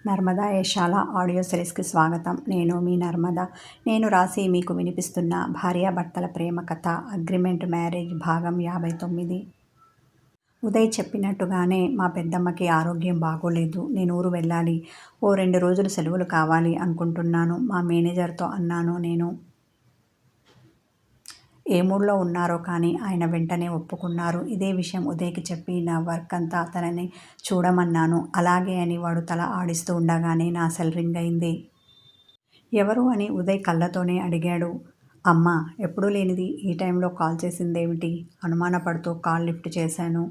Narmada యశాల audio సిరీస్కి స్వాగతం. నేను మీ నర్మద. నేను రాసి మీకు వినిపిస్తున్న భార్యాభర్తల ప్రేమ కథ అగ్రిమెంట్ మ్యారేజ్ భాగం 59. ఉదయ్ చెప్పినట్టుగానే మా పెద్దమ్మకి ఆరోగ్యం బాగోలేదు. నేను ఊరు వెళ్ళాలి. ఓ 2 రోజులు సెలవులు కావాలి అనుకుంటున్నాను మా మేనేజర్తో అన్నాను నేను. ఏ మూడ్లో ఉన్నారో కానీ ఆయన వెంటనే ఒప్పుకున్నారు. ఇదే విషయం ఉదయ్కి చెప్పి నా వర్క్ అంతా తనని చూడమన్నాను. అలాగే అని వాడు తల ఆడిస్తూ ఉండగానే నా సెల్ రింగ్ అయింది. ఎవరు అని ఉదయ్ కళ్ళతోనే అడిగాడు. అమ్మా, ఎప్పుడూ లేనిది ఈ టైంలో కాల్ చేసిందేమిటి? అనుమానపడుతూ కాల్ లిఫ్ట్ చేశాను.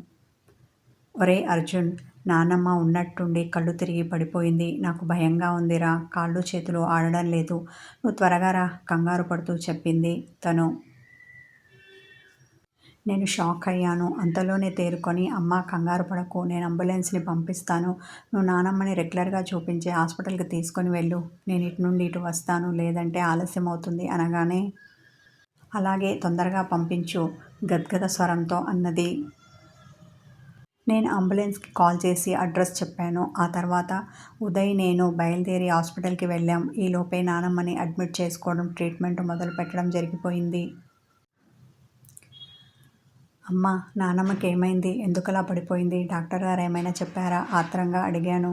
ఒరే అర్జున్, నానమ్మ ఉన్నట్టుండి కళ్ళు తిరిగి పడిపోయింది. నాకు భయంగా ఉందిరా. కాళ్ళు చేతులు ఆడడం లేదు. నువ్వు త్వరగా రా, కంగారు పడుతూ చెప్పింది తను. నేను షాక్ అయ్యాను. అంతలోనే తేరుకొని అమ్మా, కంగారు పడకు, నేను అంబులెన్స్ని పంపిస్తాను. నువ్వు నానమ్మని రెగ్యులర్గా చూపించే హాస్పిటల్కి తీసుకొని వెళ్ళు. నేను ఇటు నుండి ఇటు వస్తాను, లేదంటే ఆలస్యం అవుతుంది అనగానే అలాగే, తొందరగా పంపించు గద్గద స్వరంతో అన్నది. నేను అంబులెన్స్కి కాల్ చేసి అడ్రస్ చెప్పాను. ఆ తర్వాత ఉదయ్ నేను బయలుదేరి హాస్పిటల్కి వెళ్ళాం. ఈలోపే నానమ్మని అడ్మిట్ చేసుకోవడం, ట్రీట్మెంట్ మొదలు పెట్టడం జరిగిపోయింది. అమ్మా, నానమ్మకి ఏమైంది? ఎందుకలా పడిపోయింది? డాక్టర్ గారు ఏమైనా చెప్పారా? ఆత్రంగా అడిగాను.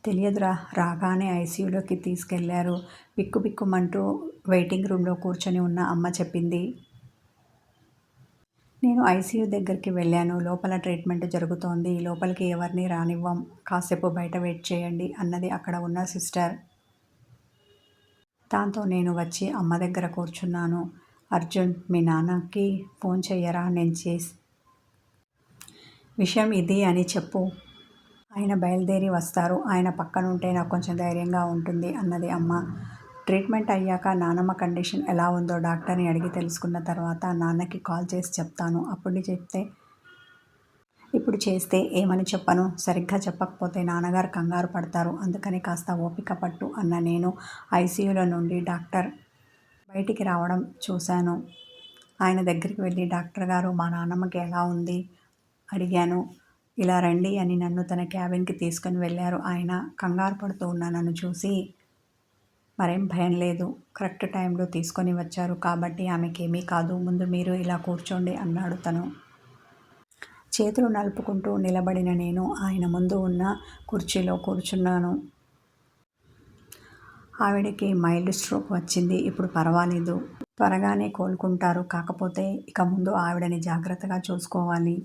తెలియదురా. రాగానే ఐసీయూలోకి తీసుకెళ్లారు. బిక్కుబిక్కుమంటూ వెయిటింగ్ రూమ్లో కూర్చొని ఉన్న అమ్మ చెప్పింది. నేను ఐసీయూ దగ్గరికి వెళ్ళాను. లోపల ట్రీట్మెంట్ జరుగుతోంది. లోపలికి ఎవరిని రానివ్వం. కాసేపు బయట వెయిట్ చేయండి అన్నది అక్కడ ఉన్న సిస్టర్. దాంతో నేను వచ్చి అమ్మ దగ్గర కూర్చున్నాను. అర్జున్, మీ నాన్నకి ఫోన్ చెయ్యరా? నేను చేసి విషయం ఇది అని చెప్పు. ఆయన బయలుదేరి వస్తారు. ఆయన పక్కనుంటే నాకు కొంచెం ధైర్యంగా ఉంటుంది అన్నది అమ్మ. ట్రీట్మెంట్ అయ్యాక నానమ్మ కండిషన్ ఎలా ఉందో డాక్టర్ని అడిగి తెలుసుకున్న తర్వాత నాన్నకి కాల్ చేసి చెప్తాను. ఇప్పుడు చేస్తే ఏమని చెప్పను? సరిగ్గా చెప్పకపోతే నాన్నగారు కంగారు పడతారు. అందుకని కాస్త ఓపిక పట్టు అన్న నేను ఐసీయూలో నుండి డాక్టర్ బయటికి రావడం చూశాను. ఆయన దగ్గరికి వెళ్ళి, డాక్టర్ గారు, మా నాన్నమ్మకి ఎలా ఉంది అడిగాను. ఇలా రండి అని నన్ను తన క్యాబిన్కి తీసుకుని వెళ్ళారు ఆయన. కంగారు పడుతూ ఉన్న నన్ను చూసి, మరేం భయం లేదు, కరెక్ట్ టైంలో తీసుకొని వచ్చారు కాబట్టి ఆమెకేమీ కాదు, ముందు మీరు ఇలా కూర్చోండి అన్నాడు తను. చేతులు నలుపుకుంటూ నిలబడిన నేను ఆయన ముందు ఉన్న కుర్చీలో కూర్చున్నాను. ఆవిడకి మైల్డ్ స్ట్రోక్ వచ్చింది. ఇప్పుడు పర్వాలేదు, త్వరగానే కోలుకుంటారు. కాకపోతే ఇక ముందు ఆవిడని జాగ్రత్తగా చూసుకోవాలి.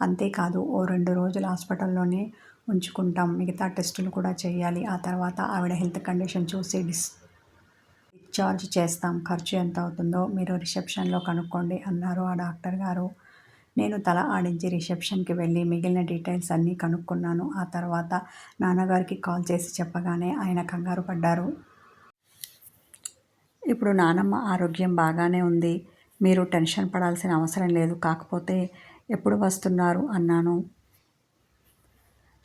అంతేకాదు, ఓ 2 రోజులు హాస్పిటల్లోనే ఉంచుకుంటాం. మిగతా టెస్టులు కూడా చేయాలి. ఆ తర్వాత ఆవిడ హెల్త్ కండిషన్ చూసి డిశ్చార్జ్ చేస్తాం. ఖర్చు ఎంత అవుతుందో మీరు రిసెప్షన్లో కనుక్కోండి అన్నారు ఆ డాక్టర్ గారు. నేను తల ఆడించి రిసెప్షన్కి వెళ్ళి మిగిలిన డీటెయిల్స్ అన్నీ కనుక్కున్నాను. ఆ తర్వాత నాన్నగారికి కాల్ చేసి చెప్పగానే ఆయన కంగారు పడ్డారు. ఇప్పుడు నానమ్మ ఆరోగ్యం బాగానే ఉంది. మీరు టెన్షన్ పడాల్సిన అవసరం లేదు. కాకపోతే ఎప్పుడు వస్తున్నారు అన్నాను.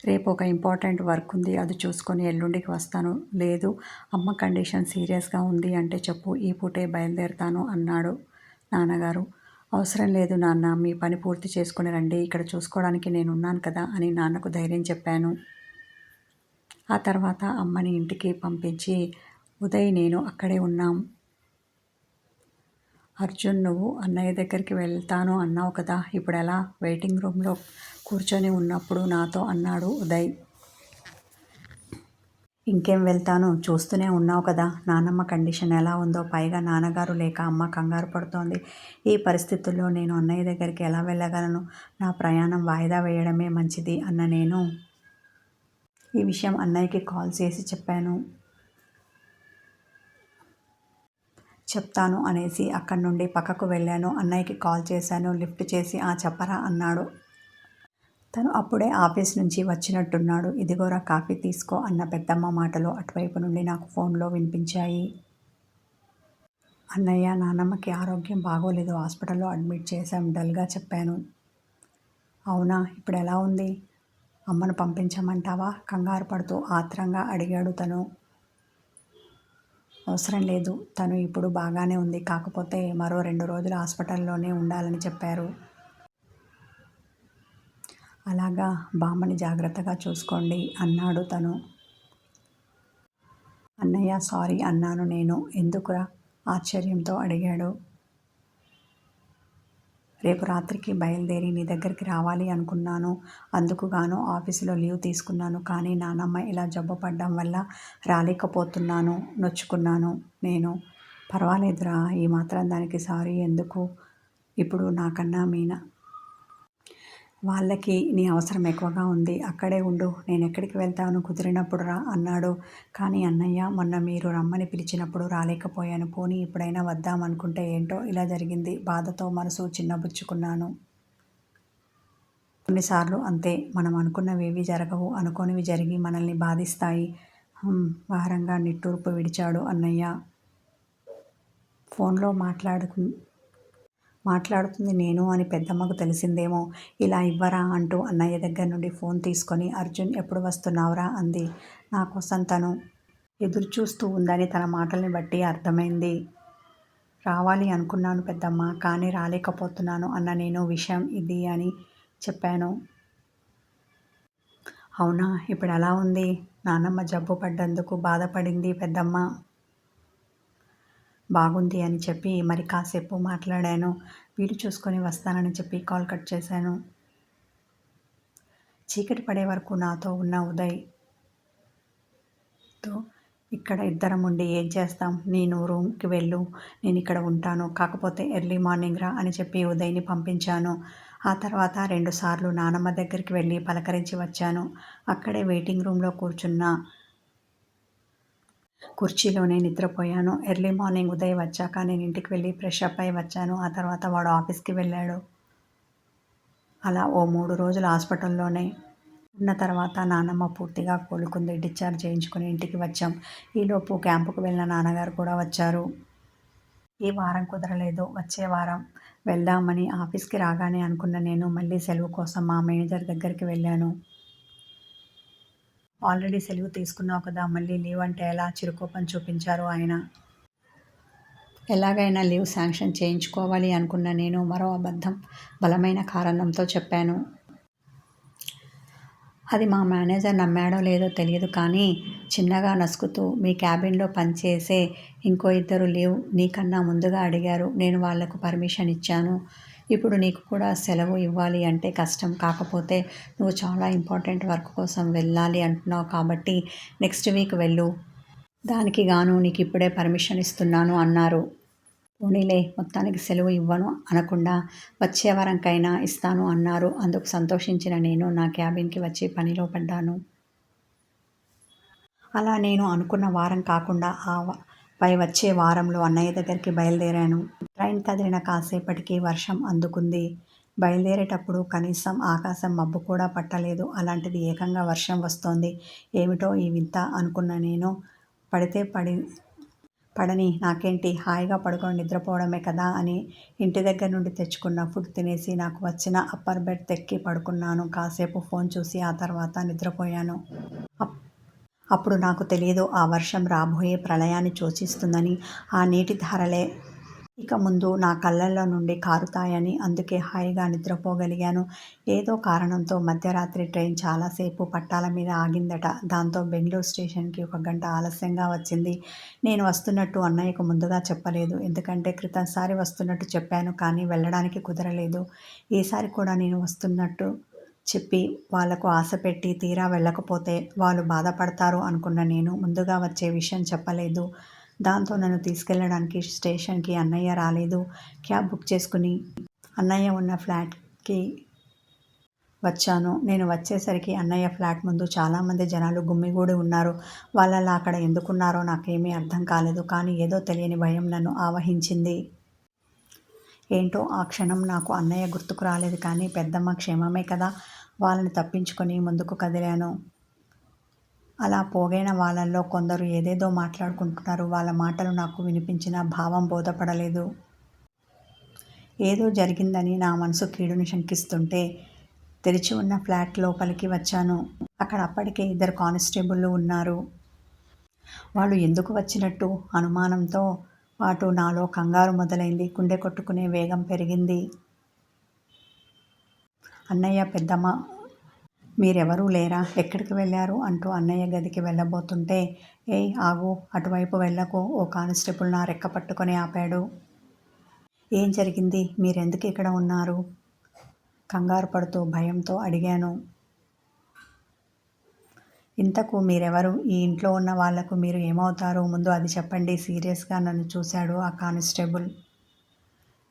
రేపు ఒక ఇంపార్టెంట్ వర్క్ ఉంది, అది చూసుకొని ఎల్లుండికి వస్తాను. లేదు, అమ్మ కండిషన్ సీరియస్గా ఉంది అంటే చెప్పు, ఈ పూటే బయలుదేరుతాను అన్నాడు నాన్నగారు. అవసరం లేదు నాన్న, మీ పని పూర్తి చేసుకుని రండి, ఇక్కడ చూసుకోవడానికి నేనున్నాను కదా అని నాన్నకు ధైర్యం చెప్పాను. ఆ తర్వాత అమ్మని ఇంటికి పంపించి ఉదయ్ నేను అక్కడే ఉన్నాం. అర్జున్, నువ్వు అన్నయ్య దగ్గరికి వెళ్తాను అన్నావు కదా, ఇప్పుడు ఎలా? వెయిటింగ్ రూమ్లో కూర్చొని ఉన్నప్పుడు నాతో అన్నాడు ఉదయ్. ఇంకేం వెళ్తాను, చూస్తూనే ఉన్నావు కదా నానమ్మ కండిషన్ ఎలా ఉందో. పైగా నాన్నగారు లేక అమ్మ కంగారు పడుతోంది. ఈ పరిస్థితుల్లో నేను అన్నయ్య దగ్గరికి ఎలా వెళ్ళగలను? నా ప్రయాణం వాయిదా వేయడమే మంచిది అన్న నేను ఈ విషయం అన్నయ్యకి కాల్ చేసి చెప్తాను అనేసి అక్కడి నుండి పక్కకు వెళ్ళాను. అన్నయ్యకి కాల్ చేశాను. లిఫ్ట్ చేసి, చెప్పరా అన్నాడు. తను అప్పుడే ఆఫీస్ నుంచి వచ్చినట్టున్నాడు. ఇదిగోరా కాఫీ తీసుకో అన్న పెద్దమ్మ మాటలు అటువైపు నుండి నాకు ఫోన్లో వినిపించాయి. అన్నయ్య, నానమ్మకి ఆరోగ్యం బాగోలేదు, హాస్పిటల్లో అడ్మిట్ చేశాం డల్గా చెప్పాను. అవునా, ఇప్పుడు ఎలా ఉంది? అమ్మను పంపించమంటావా? కంగారు పడుతూ ఆత్రంగా అడిగాడు తను. అవసరం లేదు, తను ఇప్పుడు బాగానే ఉంది. కాకపోతే మరో 2 రోజులు హాస్పిటల్లోనే ఉండాలని చెప్పారు. అలాగా బామ్మని జాగ్రత్తగా చూసుకోండి అన్నాడు తను. అన్నయ్య సారీ అన్నాను నేను. ఎందుకురా? ఆశ్చర్యంతో అడిగాడు. రేపు రాత్రికి బయలుదేరి నీ దగ్గరికి రావాలి అనుకున్నాను. అందుకుగాను ఆఫీసులో లీవ్ తీసుకున్నాను. కానీ నానమ్మ ఇలా జబ్బు పడ్డం వల్ల రాలేకపోతున్నాను. నొచ్చుకున్నాను నేను. పర్వాలేదురా, ఈ మాత్రం దానికి సారీ ఎందుకు? ఇప్పుడు నాకన్నా మీనా వాళ్ళకి నీ అవసరం ఎక్కువగా ఉంది. అక్కడే ఉండు. నేనెక్కడికి వెళ్తాను? కుదిరినప్పుడు రా అన్నాడు. కానీ అన్నయ్య, మొన్న మీరు రమ్మని పిలిచినప్పుడు రాలేకపోయాను. పోనీ ఇప్పుడైనా వద్దామనుకుంటే ఏంటో ఇలా జరిగింది. బాధతో మనసు చిన్నబుచ్చుకున్నాను. కొన్నిసార్లు అంతే. మనం అనుకున్నవేవీ జరగవు. అనుకోనివి జరిగి మనల్ని బాధిస్తాయి. భారంగా నిట్టూర్పు విడిచాడు అన్నయ్య. ఫోన్లో మాట్లాడుతుంది నేను అని పెద్దమ్మకు తెలిసిందేమో. ఇలా ఇవ్వరా అంటూ అన్నయ్య దగ్గర నుండి ఫోన్ తీసుకొని, అర్జున్ ఎప్పుడు వస్తున్నావురా అంది. నా కోసం తను ఎదురుచూస్తూ ఉందని తన మాటల్ని బట్టి అర్థమైంది. రావాలి అనుకున్నాను పెద్దమ్మ, కానీ రాలేకపోతున్నాను అన్న నేను విషయం ఇది అని చెప్పాను. అవునా? ఇప్పుడు ఎలా ఉంది? నానమ్మ జబ్బు పడ్డందుకు బాధపడింది పెద్దమ్మ. బాగుంది అని చెప్పి మరి కాసేపు మాట్లాడాను. వీలు చూసుకొని వస్తానని చెప్పి కాల్ కట్ చేశాను. చీకటి పడే వరకు నాతో ఉన్న ఉదయ్తో ఇక్కడ ఇద్దరం ఉండి ఏం చేస్తాం? నేను రూమ్కి వెళ్ళు, నేను ఇక్కడ ఉంటాను. కాకపోతే ఎర్లీ మార్నింగ్ రా అని చెప్పి ఉదయ్ని పంపించాను. ఆ తర్వాత 2 సార్లు నానమ్మ దగ్గరికి వెళ్ళి పలకరించి వచ్చాను. అక్కడే వెయిటింగ్ రూమ్లో కుర్చీలోనే నిద్రపోయాను. ఎర్లీ మార్నింగ్ ఉదయ్ వచ్చాక నేను ఇంటికి వెళ్ళి ఫ్రెష్ అప్ అయి వచ్చాను. ఆ తర్వాత వాడు ఆఫీస్కి వెళ్ళాడు. అలా ఓ 3 రోజులు హాస్పిటల్లోనే ఉన్న తర్వాత నానమ్మ పూర్తిగా కోలుకుంది. డిశ్చార్జ్ చేయించుకుని ఇంటికి వచ్చాం. ఈలోపు క్యాంపుకు వెళ్ళిన నాన్నగారు కూడా వచ్చారు. ఈ వారం కుదరలేదు. వచ్చే వారం వెళ్దామని ఆఫీస్కి రాగానే అనుకున్న నేను మళ్ళీ సెలవు కోసం మా మేనేజర్ దగ్గరికి వెళ్ళాను. ఆల్రెడీ సెలవు తీసుకున్నావు కదా, మళ్ళీ లీవ్ అంటే ఎలా? చిరుకోపం చూపించారు ఆయన. ఎలాగైనా లీవ్ శాంక్షన్ చేయించుకోవాలి అనుకున్న నేను మరో అబద్ధం బలమైన కారణంతో చెప్పాను. అది మా మేనేజర్ నమ్మాడో లేదో తెలియదు కానీ చిన్నగా నసుకుతూ, మీ క్యాబిన్లో పనిచేసే ఇంకో 2 లీవ్ నీకన్నా ముందుగా అడిగారు. నేను వాళ్లకు పర్మిషన్ ఇచ్చాను. ఇప్పుడు నీకు కూడా సెలవు ఇవ్వాలి అంటే కష్టం. కాకపోతే నువ్వు చాలా ఇంపార్టెంట్ వర్క్ కోసం వెళ్ళాలి అంటున్నావు కాబట్టి నెక్స్ట్ వీక్ వెళ్ళు. దానికి గాను నీకు ఇప్పుడే పర్మిషన్ ఇస్తున్నాను అన్నారు. పోనీలే, మొత్తానికి సెలవు ఇవ్వను అనకుండా వచ్చే వారంకైనా ఇస్తాను అన్నారు. అందుకు సంతోషించిన నేను నా క్యాబిన్కి వచ్చి పనిలో పడ్డాను. అలా నేను అనుకున్న వారం కాకుండా పై వచ్చే వారంలో అన్నయ్య దగ్గరికి బయలుదేరాను. ట్రైన్ కదిలిన కాసేపటికి వర్షం అందుకుంది. బయలుదేరేటప్పుడు కనీసం ఆకాశం మబ్బు కూడా పట్టలేదు. అలాంటిది ఏకంగా వర్షం వస్తోంది. ఏమిటో ఈ వింత అనుకున్న నేను పడితే పడని, నాకేంటి, హాయిగా పడుకొని నిద్రపోవడమే కదా అని ఇంటి దగ్గర నుండి తెచ్చుకున్న ఫుడ్ తినేసి నాకు వచ్చిన అప్పర్ బెడ్ ఎక్కి పడుకున్నాను. కాసేపు ఫోన్ చూసి ఆ తర్వాత నిద్రపోయాను. అప్పుడు నాకు తెలియదు ఆ వర్షం రాబోయే ప్రళయాన్ని సూచిస్తుందని. ఆ నీటి ధారలే ఇక ముందు నా కళ్ళల్లో నుండి కారుతాయని. అందుకే హాయిగా నిద్రపోగలిగాను. ఏదో కారణంతో మధ్యరాత్రి ట్రైన్ చాలాసేపు పట్టాల మీద ఆగిందట. దాంతో బెంగళూరు స్టేషన్కి 1 గంట ఆలస్యంగా వచ్చింది. నేను వస్తున్నట్టు అన్నయ్యకు ముందుగా చెప్పలేదు. ఎందుకంటే క్రితంసారి వస్తున్నట్టు చెప్పాను కానీ వెళ్ళడానికి కుదరలేదు. ఈసారి కూడా నేను వస్తున్నట్టు చెప్పి వాళ్లకు ఆశపెట్టి తీరా వెళ్ళకపోతే వాళ్ళు బాధపడతారు అనుకున్న నేను ముందుగా వచ్చే విషయం చెప్పలేదు. దాంతో నన్ను తీసుకెళ్లడానికి స్టేషన్కి అన్నయ్య రాలేదు. క్యాబ్ బుక్ చేసుకుని అన్నయ్య ఉన్న ఫ్లాట్కి వచ్చాను. నేను వచ్చేసరికి అన్నయ్య ఫ్లాట్ ముందు చాలామంది జనాలు గుమిగూడి ఉన్నారు. వాళ్ళలా అక్కడ ఎందుకున్నారో నాకేమీ అర్థం కాలేదు. కానీ ఏదో తెలియని భయం నన్ను ఆవహించింది. ఏంటో ఆ క్షణం నాకు అన్నయ్య గుర్తుకు రాలేదు. కానీ పెద్దమ్మ క్షేమమే కదా, వాళ్ళని తప్పించుకొని ముందుకు కదిలాను. అలా పోగైన వాళ్ళల్లో కొందరు ఏదేదో మాట్లాడుకుంటున్నారు. వాళ్ళ మాటలు నాకు వినిపించిన భావం బోధపడలేదు. ఏదో జరిగిందని నా మనసు కీడును శంకిస్తుంటే తెరిచి ఉన్న ఫ్లాట్ లోపలికి వచ్చాను. అక్కడ అప్పటికే 2 కానిస్టేబుళ్లు ఉన్నారు. వాళ్ళు ఎందుకు వచ్చినట్టు అనుమానంతో పాటు నాలో కంగారు మొదలైంది. గుండె కొట్టుకునే వేగం పెరిగింది. అన్నయ్య, పెద్దమ్మ మీరెవరూ లేరా? ఎక్కడికి వెళ్ళారు? అంటూ అన్నయ్య గదికి వెళ్ళబోతుంటే, ఏయ్ ఆగు, అటువైపు వెళ్ళకు, ఓ కానిస్టేబుల్ నా రెక్క పట్టుకొని ఆపాడు. ఏం జరిగింది? మీరెందుకు ఇక్కడ ఉన్నారు? కంగారు పడుతూ భయంతో అడిగాను. ఇంతకు మీరెవరు? ఈ ఇంట్లో ఉన్న వాళ్లకు మీరు ఏమవుతారు? ముందు అది చెప్పండి సీరియస్గా నన్ను చూశాడు ఆ కానిస్టేబుల్.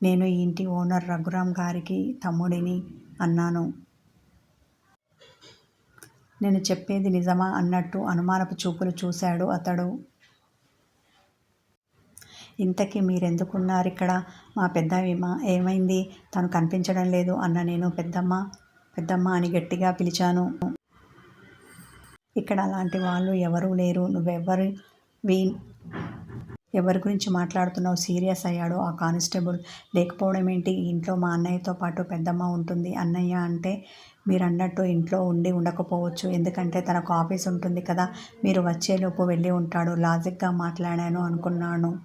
నేను ఈ ఇంటి ఓనర్ రఘురాం గారికి తమ్ముడిని అన్నాను. నేను చెప్పేది నిజమా అన్నట్టు అనుమానపు చూపులు చూశాడు అతడు. ఇంతకీ మీరెందుకున్నారిక్కడ? మా పెద్దమ్మ ఏమైంది? తను కనిపించడం లేదు అన్న నేను పెద్దమ్మ పెద్దమ్మ అని గట్టిగా పిలిచాను. ఇక్కడ అలాంటి వాళ్ళు ఎవరూ లేరు. నువ్వెవరివి? ఎవరి గురించి మాట్లాడుతున్నావు? సీరియస్ అయ్యాడు ఆ కానిస్టేబుల్. లేకపోవడం ఏంటి? ఈ ఇంట్లో మా అన్నయ్యతో పాటు పెద్దమ్మ ఉంటుంది. అన్నయ్య అంటే మీరన్నట్టు ఇంట్లో ఉండి ఉండకపోవచ్చు. ఎందుకంటే తనకు ఆఫీస్ ఉంటుంది కదా. మీరు వచ్చేలోపు వెళ్ళి ఉంటాడు. లాజిక్గా మాట్లాడాను అనుకున్నాను.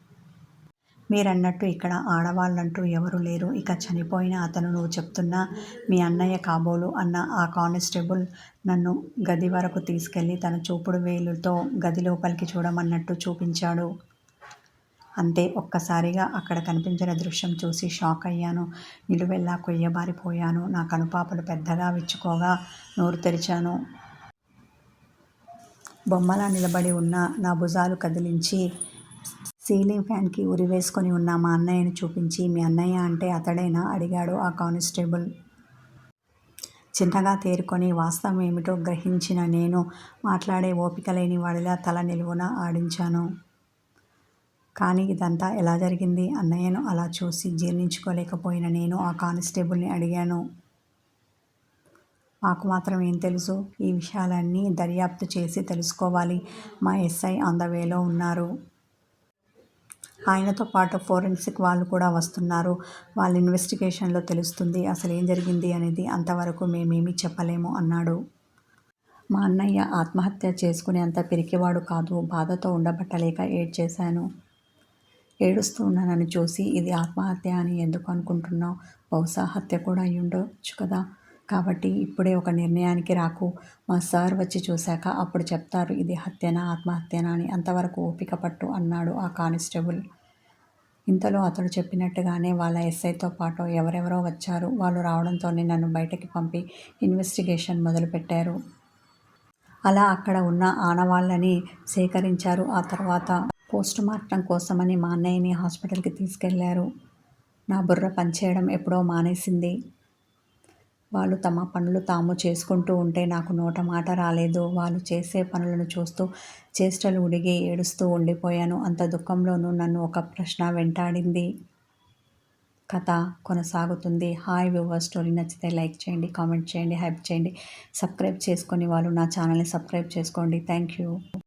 మీరన్నట్టు ఇక్కడ ఆడవాళ్ళంటూ ఎవరూ లేరు. ఇక చనిపోయిన అతను నువ్వు చెప్తున్నా మీ అన్నయ్య కాబోలు అన్న ఆ కానిస్టేబుల్ నన్ను గది వరకు తీసుకెళ్ళి తన చూపుడు వేలుతో గది లోపలికి చూడమన్నట్టు చూపించాడు. అంతే, ఒక్కసారిగా అక్కడ కనిపించిన దృశ్యం చూసి షాక్ అయ్యాను. నిలువెల్లా కొయ్యబారిపోయాను. నా కనుపాపలు పెద్దగా విచ్చుకోగా నోరు తెరిచాను. బొమ్మలా నిలబడి ఉన్న నా భుజాలు కదిలించి సీలింగ్ ఫ్యాన్కి ఉరివేసుకొని ఉన్న మా అన్నయ్యను చూపించి, మీ అన్నయ్య అంటే అతడేనా? అడిగాడు ఆ కానిస్టేబుల్. చిన్నగా తేరుకొని వాస్తవం ఏమిటో గ్రహించిన నేను మాట్లాడే ఓపిక లేని వాడిలా తల నిలువున ఆడించాను. కానీ ఇదంతా ఎలా జరిగింది? అన్నయ్యను అలా చూసి జీర్ణించుకోలేకపోయిన నేను ఆ కానిస్టేబుల్ని అడిగాను. మాకు మాత్రం ఏం తెలుసు? ఈ విషయాలన్నీ దర్యాప్తు చేసి తెలుసుకోవాలి. మా ఎస్ఐ ఆన్ ద వేలో ఉన్నారు. ఆయనతో పాటు ఫోరెన్సిక్ వాళ్ళు కూడా వస్తున్నారు. వాళ్ళ ఇన్వెస్టిగేషన్లో తెలుస్తుంది అసలు ఏం జరిగింది అనేది. అంతవరకు మేమేమీ చెప్పలేము అన్నాడు. మా అన్నయ్య ఆత్మహత్య చేసుకునేంత పిరికివాడు కాదు. బాధతో ఉండబట్టలేక ఏడ్చేశాను. ఏడుస్తూ ఉన్న నన్ను చూసి ఇది ఆత్మహత్య అని ఎందుకు అనుకుంటున్నావు? బహుశా హత్య కూడా అయ్యుండొచ్చు కదా. కాబట్టి ఇప్పుడే ఒక నిర్ణయానికి రాకు. మా సార్ వచ్చి చూశాక అప్పుడు చెప్తారు ఇది హత్యనా ఆత్మహత్యనా అని. అంతవరకు ఓపిక పట్టు అన్నాడు ఆ కానిస్టేబుల్. ఇంతలో అతడు చెప్పినట్టుగానే వాళ్ళ ఎస్ఐతో పాటు ఎవరెవరో వచ్చారు. వాళ్ళు రావడంతోనే నన్ను బయటకి పంపి ఇన్వెస్టిగేషన్ మొదలుపెట్టారు. అలా అక్కడ ఉన్న ఆనవాళ్ళని సేకరించారు. ఆ తర్వాత పోస్టుమార్టం కోసమని మా అన్నయ్యని హాస్పిటల్కి తీసుకెళ్లారు. నా బుర్ర పనిచేయడం ఎప్పుడో మానేసింది. వాళ్ళు తమ పనులు తాము చేసుకుంటూ ఉంటే నాకు నోట మాట రాలేదు. వాళ్ళు చేసే పనులను చూస్తూ చేష్టలు ఉడిగి ఏడుస్తూ ఉండిపోయాను. అంత దుఃఖంలోనూ నన్ను ఒక ప్రశ్న వెంటాడింది. కథ కొనసాగుతుంది. హాయ్ వ్యూవర్స్, స్టోరీ నచ్చితే లైక్ చేయండి, కామెంట్ చేయండి, హైప్ చేయండి. సబ్స్క్రైబ్ చేసుకొని వాళ్ళు నా ఛానల్ని సబ్స్క్రైబ్ చేసుకోండి. Thank you.